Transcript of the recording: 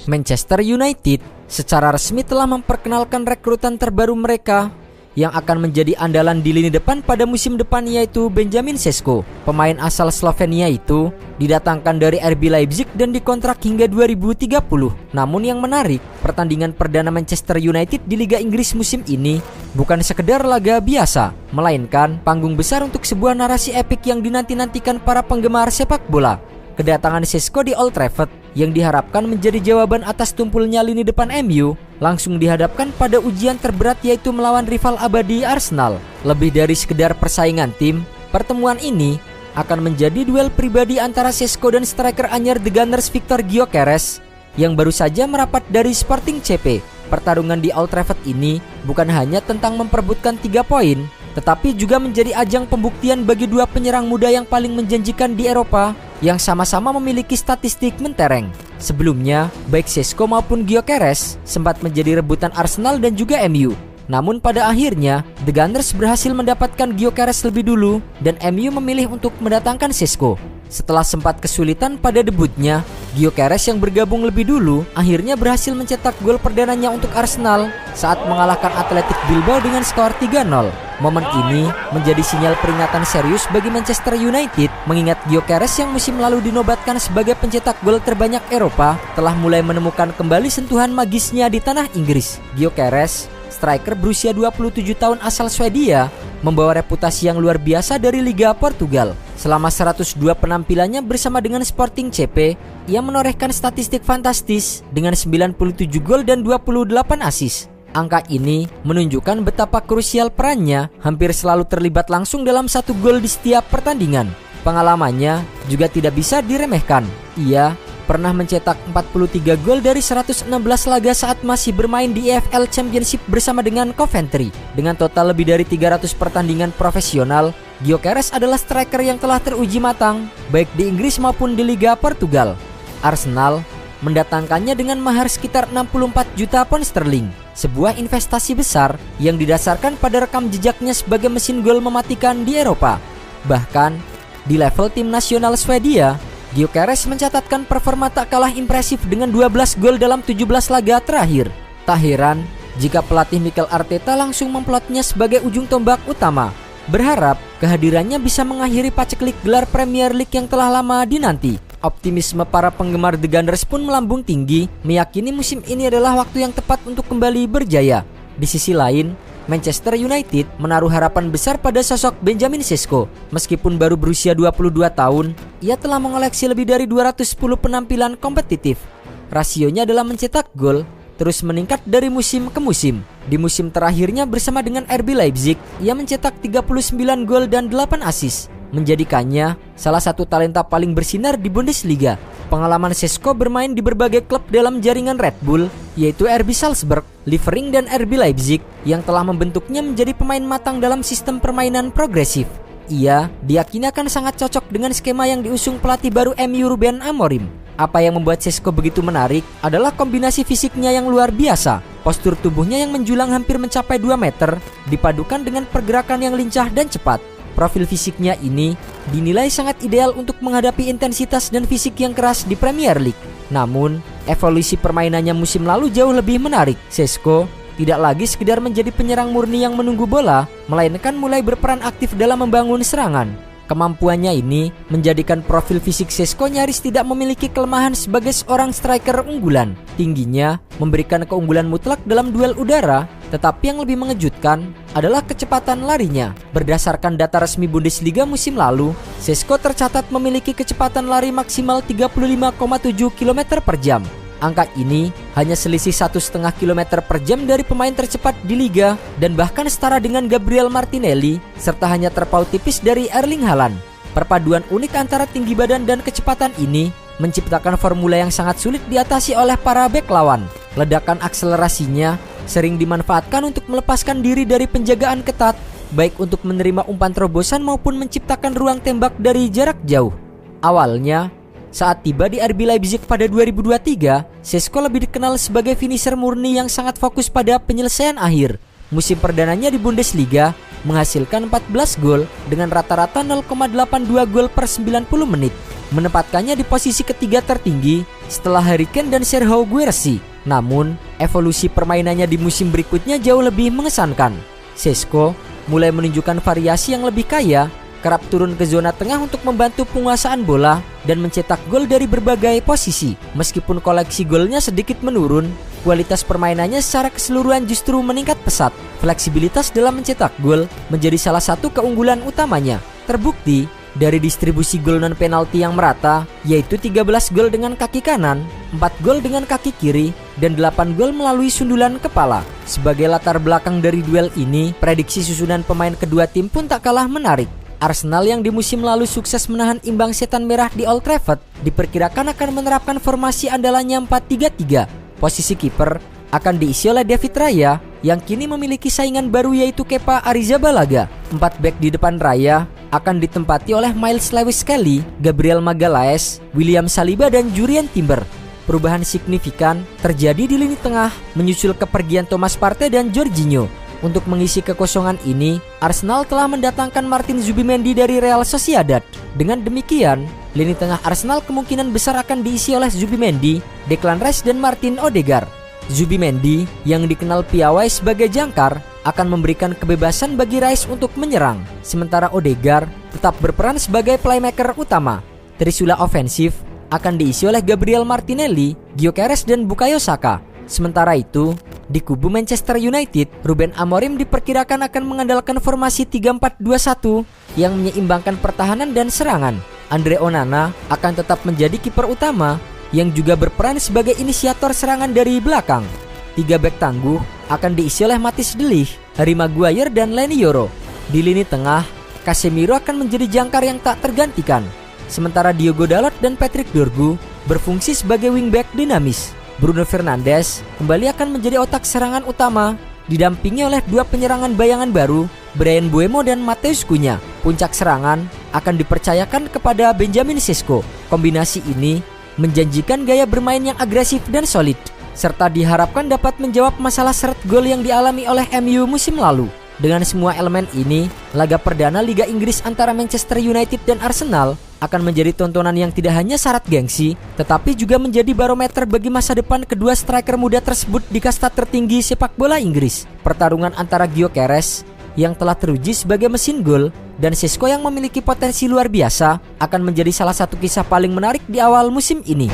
Manchester United secara resmi telah memperkenalkan rekrutan terbaru mereka yang akan menjadi andalan di lini depan pada musim depan, yaitu Benjamin Sesko. Pemain asal Slovenia itu didatangkan dari RB Leipzig dan dikontrak hingga 2030. Namun yang menarik, pertandingan perdana Manchester United di Liga Inggris musim ini bukan sekedar laga biasa, melainkan panggung besar untuk sebuah narasi epik yang dinanti-nantikan para penggemar sepak bola. Kedatangan Sesko di Old Trafford yang diharapkan menjadi jawaban atas tumpulnya lini depan MU langsung dihadapkan pada ujian terberat, yaitu melawan rival abadi Arsenal. Lebih dari sekedar persaingan tim, pertemuan ini akan menjadi duel pribadi antara Sesko dan striker anyar The Gunners Victor Gyökeres yang baru saja merapat dari Sporting CP. Pertarungan di Old Trafford ini bukan hanya tentang memperebutkan 3 poin, tetapi juga menjadi ajang pembuktian bagi dua penyerang muda yang paling menjanjikan di Eropa yang sama-sama memiliki statistik mentereng. Sebelumnya, baik Sesko maupun Gyökeres sempat menjadi rebutan Arsenal dan juga MU. Namun pada akhirnya, The Gunners berhasil mendapatkan Gyökeres lebih dulu dan MU memilih untuk mendatangkan Sesko. Setelah sempat kesulitan pada debutnya, Gyökeres yang bergabung lebih dulu akhirnya berhasil mencetak gol perdananya untuk Arsenal saat mengalahkan Athletic Bilbao dengan skor 3-0. Momen ini menjadi sinyal peringatan serius bagi Manchester United, mengingat Gyökeres yang musim lalu dinobatkan sebagai pencetak gol terbanyak Eropa telah mulai menemukan kembali sentuhan magisnya di tanah Inggris. Gyökeres, striker berusia 27 tahun asal Swedia, membawa reputasi yang luar biasa dari Liga Portugal. Selama 102 penampilannya bersama dengan Sporting CP, ia menorehkan statistik fantastis dengan 97 gol dan 28 assist. Angka ini menunjukkan betapa krusial perannya, hampir selalu terlibat langsung dalam 1 gol di setiap pertandingan. Pengalamannya juga tidak bisa diremehkan. Ia pernah mencetak 43 gol dari 116 laga saat masih bermain di EFL Championship bersama dengan Coventry. Dengan total lebih dari 300 pertandingan profesional, Gyökeres adalah striker yang telah teruji matang baik di Inggris maupun di Liga Portugal. Arsenal mendatangkannya dengan mahar sekitar 64 juta pound sterling, sebuah investasi besar yang didasarkan pada rekam jejaknya sebagai mesin gol mematikan di Eropa. Bahkan di level tim nasional Swedia, Gyökeres mencatatkan performa tak kalah impresif dengan 12 gol dalam 17 laga terakhir. Tak heran jika pelatih Mikel Arteta langsung memplotnya sebagai ujung tombak utama, berharap kehadirannya bisa mengakhiri paceklik gelar Premier League yang telah lama dinanti. Optimisme para penggemar The Gunners pun melambung tinggi, meyakini musim ini adalah waktu yang tepat untuk kembali berjaya. Di sisi lain, Manchester United menaruh harapan besar pada sosok Benjamin Sesko. Meskipun baru berusia 22 tahun, ia telah mengoleksi lebih dari 210 penampilan kompetitif. Rasionya dalam mencetak gol terus meningkat dari musim ke musim. Di musim terakhirnya bersama dengan RB Leipzig, ia mencetak 39 gol dan 8 assist, menjadikannya salah satu talenta paling bersinar di Bundesliga. Pengalaman Sesko bermain di berbagai klub dalam jaringan Red Bull, yaitu RB Salzburg, Liefering dan RB Leipzig, yang telah membentuknya menjadi pemain matang dalam sistem permainan progresif. Ia diyakini akan sangat cocok dengan skema yang diusung pelatih baru MU Ruben Amorim. Apa yang membuat Sesko begitu menarik adalah kombinasi fisiknya yang luar biasa. Postur tubuhnya yang menjulang hampir mencapai 2 meter dipadukan dengan pergerakan yang lincah dan cepat. Profil fisiknya ini dinilai sangat ideal untuk menghadapi intensitas dan fisik yang keras di Premier League. Namun, evolusi permainannya musim lalu jauh lebih menarik. Sesko tidak lagi sekedar menjadi penyerang murni yang menunggu bola, melainkan mulai berperan aktif dalam membangun serangan. Kemampuannya ini menjadikan profil fisik Sesko nyaris tidak memiliki kelemahan sebagai seorang striker unggulan. Tingginya memberikan keunggulan mutlak dalam duel udara, tetapi yang lebih mengejutkan adalah kecepatan larinya. Berdasarkan data resmi Bundesliga musim lalu, Sesko tercatat memiliki kecepatan lari maksimal 35,7 km per jam. Angka ini hanya selisih 1,5 km per jam dari pemain tercepat di Liga dan bahkan setara dengan Gabriel Martinelli, serta hanya terpaut tipis dari Erling Haaland. Perpaduan unik antara tinggi badan dan kecepatan ini menciptakan formula yang sangat sulit diatasi oleh para bek lawan. Ledakan akselerasinya sering dimanfaatkan untuk melepaskan diri dari penjagaan ketat, baik untuk menerima umpan terobosan maupun menciptakan ruang tembak dari jarak jauh. Awalnya, saat tiba di RB Leipzig pada 2023, Sesko lebih dikenal sebagai finisher murni yang sangat fokus pada penyelesaian akhir. Musim perdananya di Bundesliga menghasilkan 14 gol dengan rata-rata 0,82 gol per 90 menit. menempatkannya di posisi ketiga tertinggi setelah Harry Kane dan Sergio Guirassy. Namun, evolusi permainannya di musim berikutnya jauh lebih mengesankan. Šeško mulai menunjukkan variasi yang lebih kaya, kerap turun ke zona tengah untuk membantu penguasaan bola dan mencetak gol dari berbagai posisi. Meskipun koleksi golnya sedikit menurun, kualitas permainannya secara keseluruhan justru meningkat pesat. Fleksibilitas dalam mencetak gol menjadi salah satu keunggulan utamanya. Terbukti dari distribusi gol non penalti yang merata, yaitu 13 gol dengan kaki kanan, 4 gol dengan kaki kiri, dan 8 gol melalui sundulan kepala. Sebagai latar belakang dari duel ini, prediksi susunan pemain kedua tim pun tak kalah menarik. Arsenal yang di musim lalu sukses menahan imbang Setan Merah di Old Trafford diperkirakan akan menerapkan formasi andalannya 4-3-3. Posisi kiper akan diisi oleh David Raya yang kini memiliki saingan baru yaitu Kepa Arrizabalaga. 4 bek di depan Raya akan ditempati oleh Miles Lewis Kelly, Gabriel Magalhaes, William Saliba dan Jurrien Timber. Perubahan signifikan terjadi di lini tengah menyusul kepergian Thomas Partey dan Jorginho. Untuk mengisi kekosongan ini, Arsenal telah mendatangkan Martin Zubimendi dari Real Sociedad. Dengan demikian, lini tengah Arsenal kemungkinan besar akan diisi oleh Zubimendi, Declan Rice dan Martin Odegaard. Zubimendi yang dikenal piawai sebagai jangkar akan memberikan kebebasan bagi Rice untuk menyerang, sementara Odegaard tetap berperan sebagai playmaker utama. Trisula ofensif akan diisi oleh Gabriel Martinelli, Gyökeres dan Bukayo Saka. Sementara itu, di kubu Manchester United, Ruben Amorim diperkirakan akan mengandalkan formasi 3-4-2-1 yang menyeimbangkan pertahanan dan serangan. Andre Onana akan tetap menjadi kiper utama yang juga berperan sebagai inisiator serangan dari belakang. 3 bek tangguh akan diisi oleh Matthijs de Ligt, Harry Maguire dan Leny Yoro. Di lini tengah, Casemiro akan menjadi jangkar yang tak tergantikan. Sementara Diogo Dalot dan Patrick Dorgu berfungsi sebagai wingback dinamis. Bruno Fernandes kembali akan menjadi otak serangan utama, didampingi oleh 2 penyerangan bayangan baru, Bryan Mbeumo dan Matheus Cunha. Puncak serangan akan dipercayakan kepada Benjamin Šeško. Kombinasi ini menjanjikan gaya bermain yang agresif dan solid, serta diharapkan dapat menjawab masalah seret gol yang dialami oleh MU musim lalu. Dengan semua elemen ini, laga perdana Liga Inggris antara Manchester United dan Arsenal akan menjadi tontonan yang tidak hanya syarat gengsi, tetapi juga menjadi barometer bagi masa depan kedua striker muda tersebut di kasta tertinggi sepak bola Inggris. Pertarungan antara Gyökeres yang telah teruji sebagai mesin gol dan Šeško yang memiliki potensi luar biasa akan menjadi salah satu kisah paling menarik di awal musim ini.